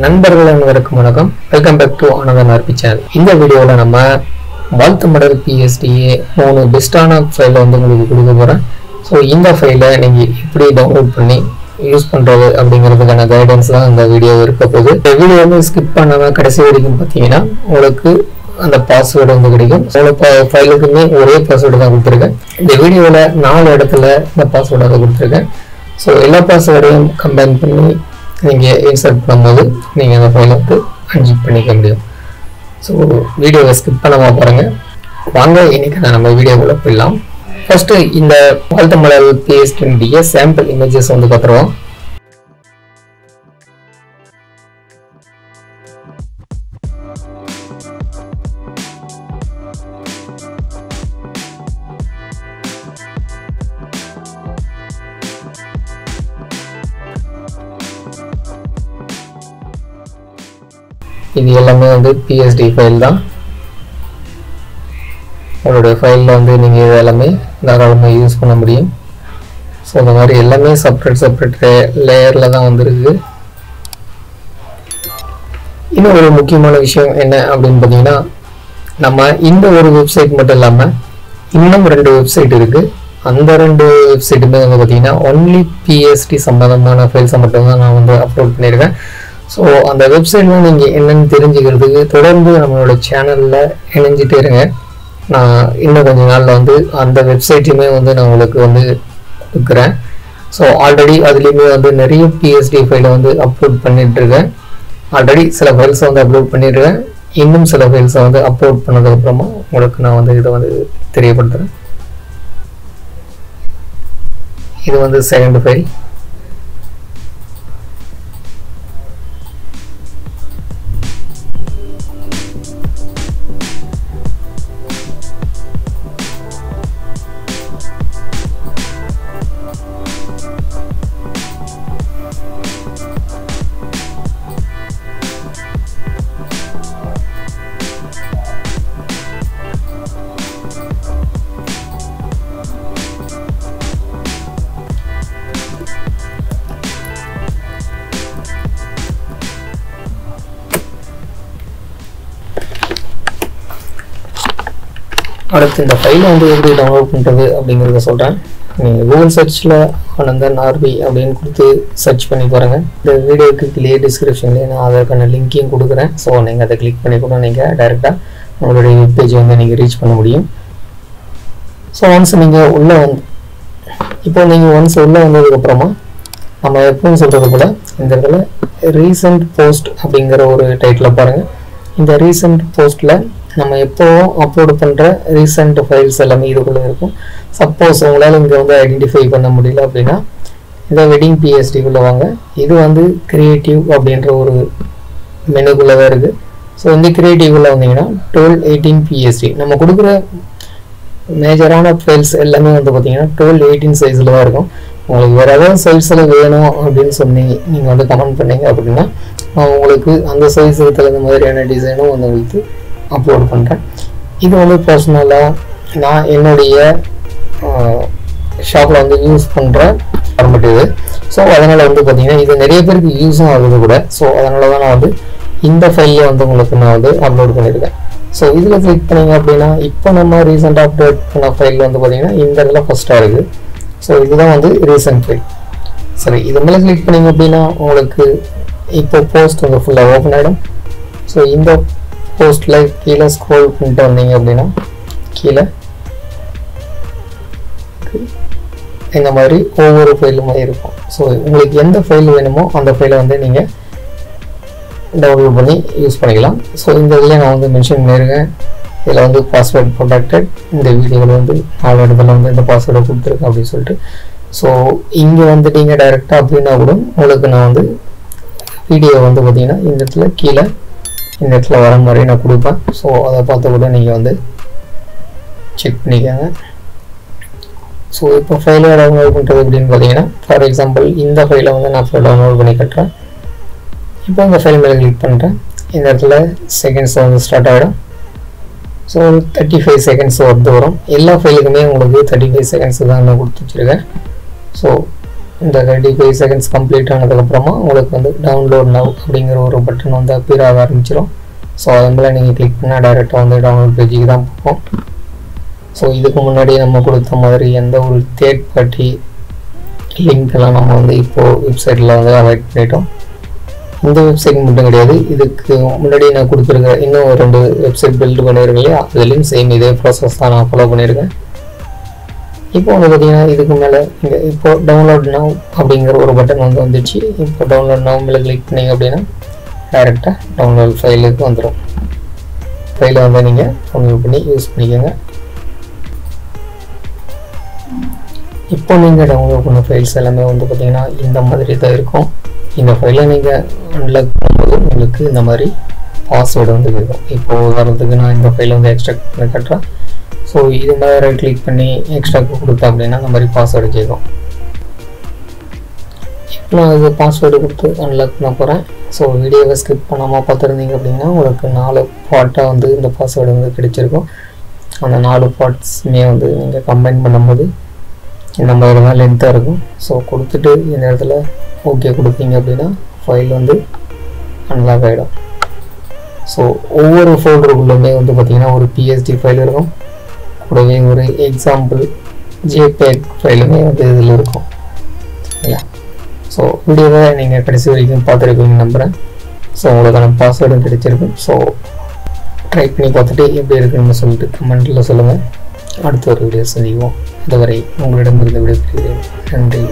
நண்பர்கள் அனைவருக்கும் வணக்கம். Welcome back to another RP channel. இந்த வீடியோவில் நம்ம வாழ்த்து மடல் PSDA 3 பெஸ்டான ஃபைலை வந்து உங்களுக்கு கொடுக்க போகிறேன். ஸோ இந்த ஃபைலை நீங்கள் எப்படி டவுன்லோட் பண்ணி யூஸ் பண்ணுறது அப்படிங்கிறதுக்கான கைடன்ஸ் தான் இந்த வீடியோ இருக்க போகுது. இந்த வீடியோ வந்து ஸ்கிப் பண்ணாமல் கடைசி வரைக்கும் பார்த்தீங்கன்னா உங்களுக்கு அந்த பாஸ்வேர்டு வந்து கிடைக்கும். ஃபைலுக்குமே ஒரே பாஸ்வேர்டு தான் கொடுத்துருக்கேன். இந்த வீடியோவில் 4 இடத்துல இந்த பாஸ்வேர்டு அதை கொடுத்துருக்கேன். ஸோ எல்லா பாஸ்வேர்டையும் கம்பைன் பண்ணி நீங்கள் இன்சர்ட் பண்ணும்போது நீங்கள் அந்த ஃபைலை வந்து அன்ஜிப் பண்ணிக்க முடியும். ஸோ வீடியோவை ஸ்கிப் பண்ணாமல் பாருங்கள். வாங்க இன்னைக்கு நம்ம வீடியோக்குள்ளே போயிடலாம். ஃபர்ஸ்ட்டு இந்த வாழ்த்து மடல் PSDA சாம்பிள் இமேஜஸ் வந்து பார்த்துருவோம். இது எல்லாமே வந்து PSD ஃபைல் தான். உங்களுடைய ஃபைலில் வந்து நீங்கள் இது எல்லாமே தாராளமாக யூஸ் பண்ண முடியும். ஸோ இந்த மாதிரி எல்லாமே செப்பரேட் லேயரில் தான் வந்துருக்கு. இன்னும் ஒரு முக்கியமான விஷயம் என்ன அப்படின்னு பார்த்தீங்கன்னா, நம்ம இந்த ஒரு வெப்சைட் மட்டும் இல்லாமல் இன்னும் 2 வெப்சைட் இருக்குது. அந்த 2 வெப்சைட்டுமே வந்து பார்த்தீங்கன்னா ஒன்லி PSD சம்பந்தமான ஃபைல்ஸை மட்டும்தான் நான் வந்து அப்லோட் பண்ணியிருக்கேன். ஸோ அந்த வெப்சைட்ல நீங்கள் என்னென்னு தெரிஞ்சுக்கிறதுக்கு தொடர்ந்து நம்மளோட சேனலில் இணைஞ்சிட்டே இருங்க. நான் இன்னும் கொஞ்சம் நாளில் வந்து அந்த வெப்சைட்டையுமே வந்து நான் உங்களுக்கு வந்து கொடுக்குறேன். ஸோ ஆல்ரெடி அதுலேயுமே வந்து நிறைய PSD ஃபைலை வந்து அப்லோட் பண்ணிகிட்ருக்கேன். ஆல்ரெடி சில ஃபைல்ஸை வந்து அப்லோட் பண்ணிடுறேன். இன்னும் சில ஃபைல்ஸை வந்து அப்லோட் பண்ணதுக்கப்புறமா உங்களுக்கு நான் வந்து இதை வந்து தெரியப்படுத்துகிறேன். இது வந்து செகண்ட் ஃபைல். அடுத்து இந்த ஃபைலை வந்து எப்படி டவுன்லோட் பண்ணுறது அப்படிங்கிறத சொல்கிறேன். நீங்கள் கூகுள் சர்ச்சில் ஆனந்தன் RP அப்படின்னு கொடுத்து சர்ச் பண்ணி பாருங்கள். இந்த வீடியோக்கு கீழே டிஸ்கிரிப்ஷன்லேயே நான் அதற்கான லிங்க்கையும் கொடுக்குறேன். ஸோ நீங்கள் அதை கிளிக் பண்ணி கூட நீங்கள் டைரெக்டாக உங்களுடைய வெப்பேஜை வந்து நீங்கள் ரீச் பண்ண முடியும். ஸோ ஒன்ஸ் நீங்கள் உள்ளே வந்ததுக்கப்புறமா நம்ம எப்பவும் சொல்கிறது போல் இந்த இடத்துல ரீசெண்ட் போஸ்ட் அப்படிங்கிற ஒரு டைட்டில் பாருங்கள். இந்த ரீசெண்ட் போஸ்ட்டில் நம்ம எப்போவும் அப்லோட் பண்ணுற ரீசெண்ட் ஃபைல்ஸ் எல்லாமே இதுக்குள்ளே இருக்கும். சப்போஸ் உங்களால் இங்கே வந்து ஐடென்டிஃபை பண்ண முடியல அப்படின்னா இந்த வெட்டிங் PSDக்குள்ளே வாங்க. இது வந்து கிரியேட்டிவ் அப்படின்ற ஒரு மெனுக்குள்ளே தான் இருக்குது. ஸோ இந்த கிரியேட்டிவ்குள்ளே வந்தீங்கன்னா 1218 PSD நம்ம கொடுக்குற மேஜரான ஃபைல்ஸ் எல்லாமே வந்து பார்த்தீங்கன்னா 1218 சைஸில் தான் இருக்கும். உங்களுக்கு வேறு ஏதாவது சைஸில் வேணும் அப்படின்னு நீங்கள் வந்து கமெண்ட் பண்ணீங்க அப்படின்னா நான் உங்களுக்கு அந்த சைஸுக்கு தகுந்த மாதிரியான டிசைனும் வந்து உங்களுக்கு அப்லோட் பண்ணுறேன். இது வந்து பர்சனலாக நான் என்னுடைய ஷாப்பில் வந்து யூஸ் பண்ணுற ஃபார்மேட் இது. ஸோ அதனால் வந்து பார்த்திங்கன்னா இது நிறைய பேருக்கு யூஸும் ஆகுது கூட. ஸோ அதனால தான் நான் வந்து இந்த ஃபைலில் வந்து உங்களுக்கு நான் வந்து அப்லோட் பண்ணியிருக்கேன். ஸோ இதில் கிளிக் பண்ணிங்க அப்படின்னா இப்போ நம்ம ரீசெண்டாக அப்லோட் பண்ண ஃபைல் வந்து பார்த்திங்கன்னா இந்த இடத்துல ஃபஸ்ட்டாக இருக்குது. ஸோ இதுதான் வந்து ரீசெண்ட் ஃபைல். சரி, இது மேலே கிளிக் பண்ணிங்க அப்படின்னா உங்களுக்கு இப்போ போஸ்ட் வந்து ஃபுல்லாக ஓப்பன் ஆகிடும். ஸோ இந்த போஸ்ட்டில் கீழே ஸ்க்ரோல் பண்ணிட்டு வந்தீங்க அப்படின்னா கீழே இந்த மாதிரி ஒவ்வொரு ஃபைலுமே இருக்கும். ஸோ உங்களுக்கு எந்த ஃபைல் வேணுமோ அந்த ஃபைலை வந்து நீங்கள் டவுன்லோட் பண்ணி யூஸ் பண்ணிக்கலாம். ஸோ இந்த இதில் நான் வந்து மென்ஷன் பண்ணியிருக்கேன். இதில் வந்து பாஸ்வேர்ட் ப்ரொடெக்டட். இந்த வீடியோவில் வந்து 4 இடத்துல வந்து இந்த பாஸ்வேர்டை கொடுத்துருக்கேன் அப்படின்னு சொல்லிட்டு. ஸோ இங்கே வந்துட்டீங்க டைரெக்டாக அப்படின்னா கூட உங்களுக்கு நான் வந்து வீடியோ வந்து பார்த்தீங்கன்னா இந்த இடத்துல கீழே இந்த இடத்துல வர மாதிரி நான் கொடுப்பேன். ஸோ அதை பார்த்து கூட நீங்கள் வந்து செக் பண்ணிக்கோங்க. ஸோ இப்போ ஃபைலை டவுன்லோட் பண்ணுறது அப்படின்னு பார்த்தீங்கன்னா ஃபார் எக்ஸாம்பிள் இந்த ஃபைலை வந்து நான் டவுன்லோட் பண்ணி கட்டுறேன். இப்போ இந்த ஃபைல் மேலே கிளிக் பண்ணுறேன். இந்த இடத்துல செகண்ட்ஸ் வந்து ஸ்டார்ட் ஆகிடும். ஸோ 35 செகண்ட்ஸ் வந்து வரும். எல்லா ஃபைலுக்குமே உங்களுக்கு 35 செகண்ட்ஸ் தான் நான் கொடுத்து வச்சுருக்கேன். ஸோ இந்த 35 செகண்ட்ஸ் கம்ப்ளீட் ஆனதுக்கப்புறமா உங்களுக்கு வந்து டவுன்லோட் நவ் அப்படிங்கிற ஒரு பட்டன் வந்து அப்பியர் ஆக ஆரம்பிச்சிடும். ஸோ அது மேலே நீங்கள் கிளிக் பண்ணால் டைரெக்டாக வந்து டவுன்லோட் பேஜுக்கு தான் போகும். ஸோ இதுக்கு முன்னாடி நம்ம கொடுத்த மாதிரி எந்த ஒரு தேர்ட் பார்ட்டி லிங்க் எல்லாம் நம்ம வந்து இப்போது வெப்சைட்டில் வந்து அவாய்ட் பண்ணிட்டோம். இந்த வெப்சைட் மட்டும் கிடையாது, இதுக்கு முன்னாடி நான் கொடுத்துருக்க இன்னும் 2 வெப்சைட் பில்டு பண்ணியிருக்கேன் இல்லையா, அதுலேயும் சேம் இதே ப்ராசஸ் தான் நான் ஃபாலோ பண்ணியிருக்கேன். இப்போ வந்து பார்த்தீங்கன்னா இதுக்கு மேலே இங்கே இப்போ டவுன்லோட் நவ் அப்படிங்கிற ஒரு பட்டன் வந்து வந்துச்சு. இப்போ டவுன்லோட் நவ் மேலே கிளிக் பண்ணிங்க அப்படின்னா டைரெக்டாக டவுன்லோட் ஃபைலுக்கு வந்துடும். ஃபைலை வந்து நீங்கள் டவுன்லோட் பண்ணி யூஸ் பண்ணிக்கோங்க. இப்போ நீங்கள் டவுன்லோட் பண்ண ஃபைல்ஸ் எல்லாமே வந்து பார்த்தீங்கன்னா இந்த மாதிரி தான் இருக்கும். இந்த ஃபைலை நீங்கள் அன்லாக் பண்ணும்போது உங்களுக்கு இந்த மாதிரி பாஸ்வேர்டு வந்து இருக்கும். இப்போ உதாரணத்துக்கு நான் இந்த ஃபைலை வந்து எக்ஸ்ட்ராக்ட் பண்ணி கட்டுறேன். ஸோ இது மாதிரி ரைட் கிளிக் பண்ணி எக்ஸ்ட்ராக்ட் கொடுத்தா அப்படின்னா இந்த மாதிரி பாஸ்வேர்டு கேட்கும். இப்போ நான் இது பாஸ்வேர்டு கொடுத்து அன்லாக் பண்ண போகிறேன். ஸோ வீடியோவை ஸ்கிப் பண்ணாமல் பார்த்துருந்தீங்க அப்படின்னா உங்களுக்கு 4 பார்ட்டாக வந்து இந்த பாஸ்வேர்டு வந்து கிடைச்சிருக்கும். அந்த 4 பார்ட்ஸுமே வந்து நீங்கள் கம்பைன் பண்ணும்போது இந்த மாதிரி தான் லென்த்தாக இருக்கும். ஸோ கொடுத்துட்டு இந்த இடத்துல ஓகே கொடுத்தீங்க அப்படின்னா ஃபைல் வந்து அன்லாக் ஆகிடும். ஸோ ஒவ்வொரு ஃபோல்டருக்குள்ளுமே வந்து பார்த்திங்கன்னா ஒரு பிஎஸ்டி ஃபைல் இருக்கும், கூடவே ஒரு எக்ஸாம்பிள் ஜேபேக் ஃபைலுமே வந்து இதில் இருக்கும் இல்லையா. ஸோ வீடியோவை நீங்கள் கடைசி வரைக்கும் பார்த்துருக்கீங்க நம்புகிறேன். ஸோ உங்களுக்கான பாஸ்வேர்டும் கிடைச்சிருக்கும். ஸோ ட்ரை பண்ணி பார்த்துட்டு எப்படி இருக்குன்னு சொல்லிட்டு கமெண்ட்டில் சொல்லுங்கள். அடுத்த ஒரு வீடியோ சந்திப்போம். அதுவரை உங்களிடமிருந்து விடைபெறுகிறேன். நன்றி.